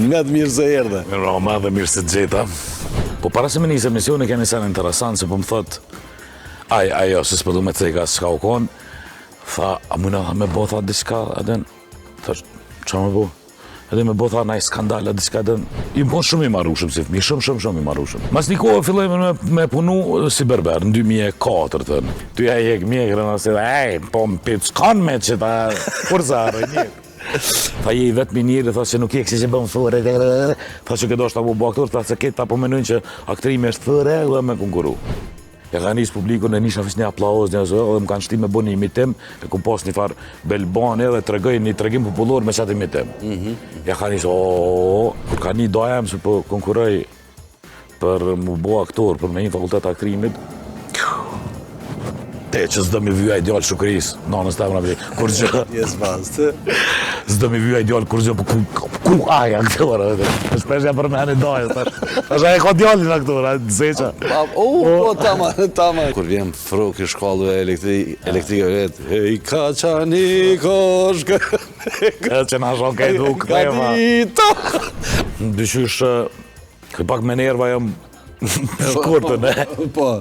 Nga të mirë se erdhe. Roma dhe mirë se të gjeta. Po para se me nisë emisioni keni sen interesant se po më thot ajo se s'po du me ceka s'ka u kon. Tha, a muna me bo tha diska edhe thash, qa me bo? Edhe me bo tha naj skandal edhe diska edhe i më shumë i marrushëm si fëmi, shumë i marrushëm. Mas një kohë fillojme me punu si berber në 2004 thënë. Ty ja i hek mjekrën ose po më pitë s'kan me që ta kurzarë njërë. Tha je i vetë minirë, tha që nuk je kësi që bëm fëre, tha që këtë është ta bu aktor, tha që këtë ta po menojnë që aktrimi është fëre dhe me konkuru. Ja ka njësë publikun e nisha fis një aplauz, dhe më kanë shti me bo një imitim, e ku pas një farë belbane dhe tregoj një tregim popullor me qatë imitim. Ja ka njësë, kur ka një dojem që po konkuroj për mu bo aktor, për me një fakultet aktrimit, te që s'do mi vyja ideal Shukris, nanës të emra për kur gjë. Jes bastë. S'do mi vyja ideal kur gjë, po ku aja aktora, shpeshja për me një dojë, tash aja ka djallin aktora, dëseqa. Po, tama. Kur vjen fruk i shkallëve elektrike vetë, hej ka qani koshkë, që na shon kaj duk, ka dita. Dyshysh, këtë pak me nerva jam shkurtën, Po.